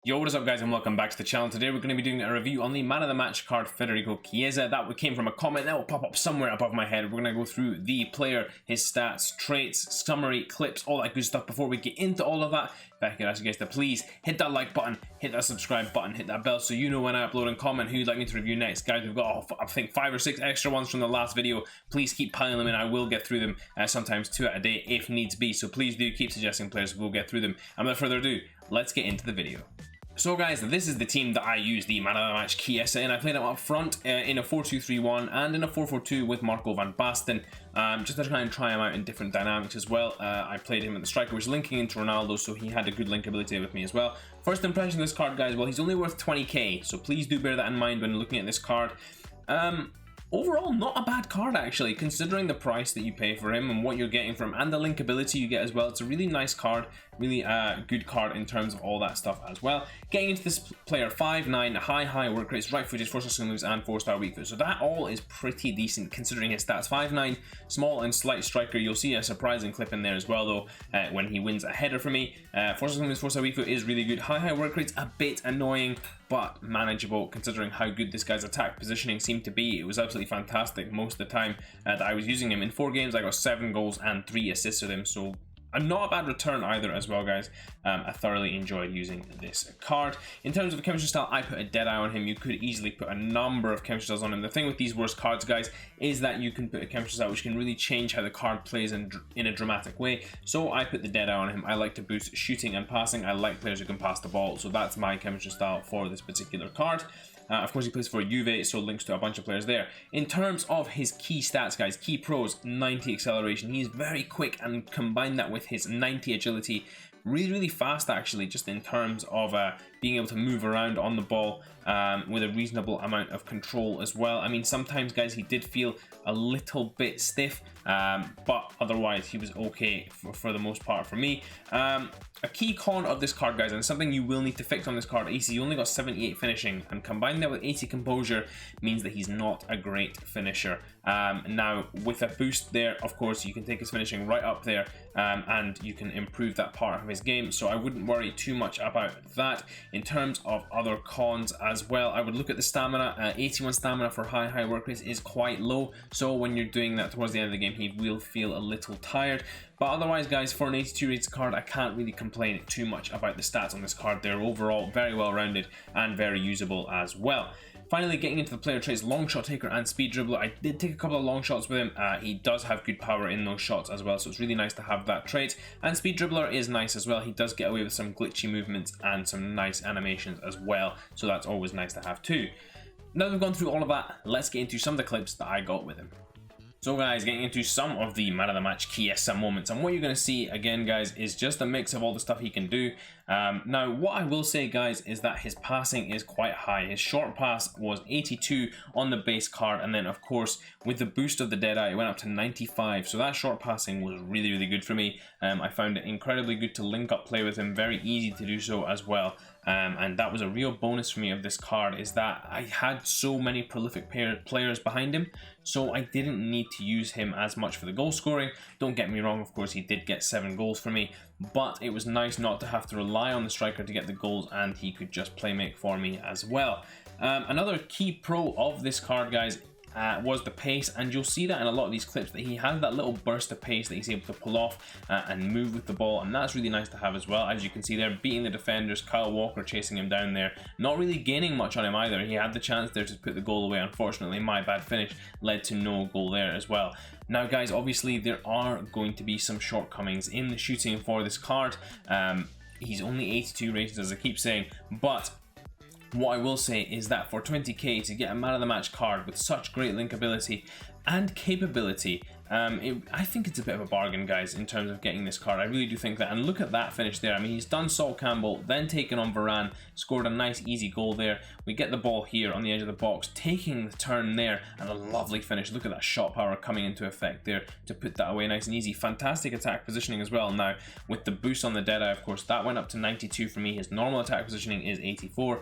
Yo, what is up guys, and welcome back to the channel. Today we're going to be doing a review on the man of the match card Federico Chiesa. That came from a comment that will pop up somewhere above my head. We're going to go through the player, his stats, traits, summary, clips, all that good stuff. Before we get into all of that, if I could ask you guys to please hit that like button, hit that subscribe button, hit that bell so you know when I upload, and comment who you'd like me to review next. Guys, we've got I think 5 or 6 extra ones from the last video. Please keep piling them in. I will get through them, sometimes 2 a day if needs be. So please do keep suggesting players. We'll get through them. And without further ado, let's get into the video. So guys, this is the team that I use the man of the match Chiesa in. I played him up front in a 4-2-3-1 and in a 4-4-2 with Marco van Basten, just to try him out in different dynamics as well. I played him at the striker, which is linking into Ronaldo, so he had a good linkability with me as well. First impression of this card, guys, well, he's only worth 20k, so please do bear that in mind when looking at this card. Overall, not a bad card actually, considering the price that you pay for him and what you're getting from him and the linkability you get as well. It's a really nice card, really good card in terms of all that stuff as well. Getting into this player, 5'9", high work rates, right footage, 4-star moves, and 4-star weak foot. So that all is pretty decent considering his stats. 5'9", small and slight striker. You'll see a surprising clip in there as well though when he wins a header for me. 4-star moves, 4-star weak foot is really good. High work rates, a bit annoying, but manageable considering how good this guy's attack positioning seemed to be. It was absolutely fantastic most of the time that I was using him. In 4 games I got 7 goals and 3 assists with him, so not a bad return either as well, guys. I thoroughly enjoyed using this card. In terms of chemistry style, I put a dead eye on him. You could easily put a number of chemistry styles on him. The thing with these worst cards, guys, is that you can put a chemistry style which can really change how the card plays in a dramatic way. So I put the dead eye on him. I like to boost shooting and passing. I like players who can pass the ball, so that's my chemistry style for this particular card. Of course, he plays for Juve, so links to a bunch of players there. In terms of his key stats, guys, key pros, 90 acceleration. He's very quick, and combine that with his 90 agility. Really fast, actually, just in terms of being able to move around on the ball with a reasonable amount of control as well. I mean, sometimes, guys, he did feel a little bit stiff, but otherwise he was okay for the most part for me. A key con of this card, guys, and something you will need to fix on this card, is he only got 78 finishing, and combining that with 80 composure means that he's not a great finisher. Now, with a boost there, of course, you can take his finishing right up there, and you can improve that part of his game, so I wouldn't worry too much about that. In terms of other cons as well, I would look at the stamina. 81 stamina for high work rates is quite low, so when you're doing that towards the end of the game, he will feel a little tired. But otherwise, guys, for an 82 rated card, I can't really complain too much about the stats on this card. They're overall very well rounded and very usable as well. Finally, getting into the player traits, long shot taker and speed dribbler. I did take a couple of long shots with him. He does have good power in those shots as well, so it's really nice to have that trait. And speed dribbler is nice as well. He does get away with some glitchy movements and some nice animations as well, so that's always nice to have too. Now that we've gone through all of that, let's get into some of the clips that I got with him. So guys, getting into some of the man of the match Chiesa moments, and what you're going to see again, guys, is just a mix of all the stuff he can do. Now, what I will say, guys, is that his passing is quite high. His short pass was 82 on the base card, and then of course with the boost of the Deadeye it went up to 95, so that short passing was really good for me. I found it incredibly good to link up play with him, very easy to do so as well. And that was a real bonus for me of this card, is that I had so many prolific players behind him, so I didn't need to use him as much for the goal scoring. Don't get me wrong, of course he did get 7 goals for me, but it was nice not to have to rely on the striker to get the goals, and he could just play make for me as well. Another key pro of this card, guys, was the pace, and you'll see that in a lot of these clips that he has that little burst of pace that he's able to pull off and move with the ball, and that's really nice to have as well. As you can see there, beating the defenders, Kyle Walker chasing him down there, not really gaining much on him either. He had the chance there to put the goal away. Unfortunately, my bad finish led to no goal there as well. Now guys, obviously there are going to be some shortcomings in the shooting for this card. He's only 82 rated, as I keep saying, but what I will say is that for 20k to get a man of the match card with such great linkability and capability, I think it's a bit of a bargain, guys, in terms of getting this card. I really do think that. And look at that finish there. I mean, he's done Sol Campbell, then taken on Varane, scored a nice easy goal there. We get the ball here on the edge of the box, taking the turn there, and a lovely finish. Look at that shot power coming into effect there to put that away nice and easy. Fantastic attack positioning as well. Now, with the boost on the Deadeye, of course, that went up to 92 for me. His normal attack positioning is 84.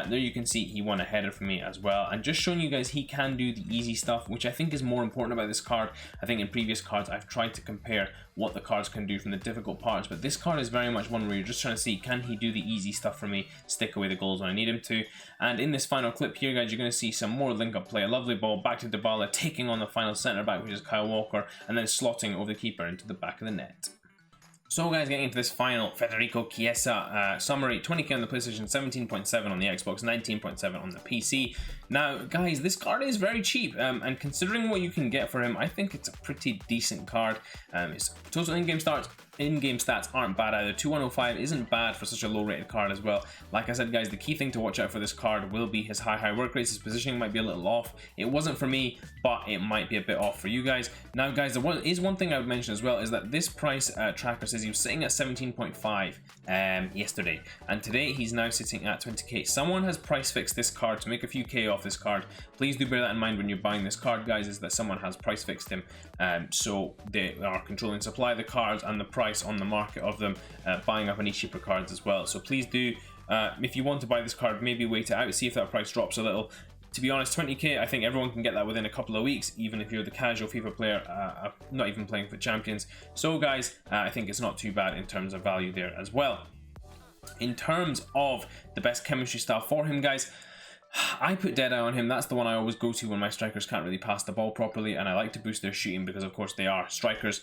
There you can see he won a header for me as well. And just showing you guys he can do the easy stuff, which I think is more important about this card. I think in previous cards I've tried to compare what the cards can do from the difficult parts, but this card is very much one where you're just trying to see, can he do the easy stuff for me, stick away the goals when I need him to. And in this final clip here, guys, you're going to see some more link-up play. A lovely ball back to Dybala, taking on the final centre-back, which is Kyle Walker, and then slotting over the keeper into the back of the net. So guys, getting into this final Federico Chiesa summary, 20k on the PlayStation, 17.7 on the Xbox, 19.7 on the PC. Now guys, this card is very cheap, and considering what you can get for him, I think it's a pretty decent card. His total in-game stats aren't bad either. 2105 isn't bad for such a low rated card as well. Like I said guys, the key thing to watch out for this card will be his high work rates. His positioning might be a little off. It wasn't for me, but it might be a bit off for you guys. Now guys, there is one thing I would mention as well, is that this price tracker says he was sitting at 17.5 yesterday, and today he's now sitting at 20k. Someone has price fixed this card to make a few K off this card. Please do bear that in mind when you're buying this card guys, is that someone has price fixed him, so they are controlling supply of the cards and the price on the market of them, buying up any cheaper cards as well. So please do, if you want to buy this card, maybe wait it out, see if that price drops a little. To be honest, 20k, I think everyone can get that within a couple of weeks, even if you're the casual FIFA player, not even playing for Champions. So guys, I think it's not too bad in terms of value there as well. In terms of the best chemistry style for him guys, I put Deadeye on him. That's the one I always go to when my strikers can't really pass the ball properly, and I like to boost their shooting because of course they are strikers.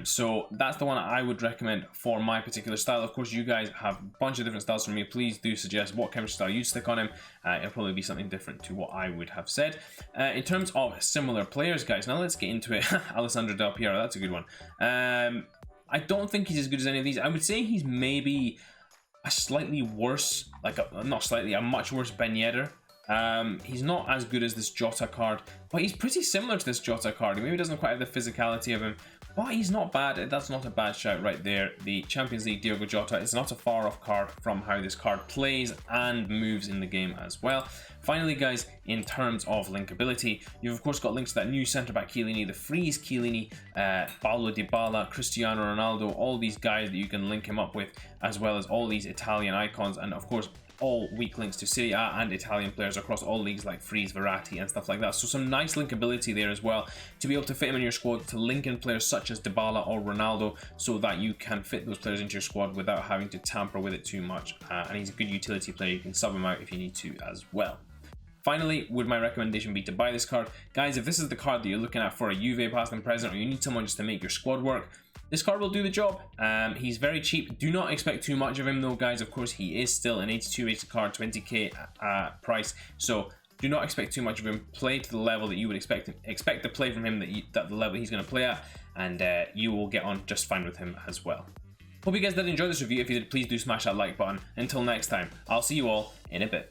So that's the one I would recommend for my particular style. Of course you guys have a bunch of different styles from me. Please do suggest what chemistry style you'd stick on him. It'll probably be something different to what I would have said. In terms of similar players guys, now let's get into it. Alessandro Del Piero, that's a good one. I don't think he's as good as any of these. I would say he's maybe a slightly worse, a much worse Ben Yedder. He's not as good as this Jota card, but he's pretty similar to this Jota card. He maybe doesn't quite have the physicality of him, but he's not bad. That's not a bad shout right there. The Champions League Diogo Jota is not a far off card from how this card plays and moves in the game as well. Finally guys, in terms of linkability, you've of course got links to that new centre-back Chiellini, the Freeze Chiellini, Paulo Dybala, Cristiano Ronaldo, all these guys that you can link him up with, as well as all these Italian icons, and of course all weak links to Serie A and Italian players across all leagues like Freeze, Verratti and stuff like that. So some nice linkability there as well, to be able to fit him in your squad, to link in players such as Dybala or Ronaldo, so that you can fit those players into your squad without having to tamper with it too much. And he's a good utility player. You can sub him out if you need to as well. Finally, would my recommendation be to buy this card? Guys, if this is the card that you're looking at for a Juve past and present, or you need someone just to make your squad work, this card will do the job. He's very cheap. Do not expect too much of him though, guys. Of course, he is still an 82 rated card, 20k price. So do not expect too much of him. Play to the level that you would expect to play from him, that the level he's going to play at, and you will get on just fine with him as well. Hope you guys did enjoy this review. If you did, please do smash that like button. Until next time, I'll see you all in a bit.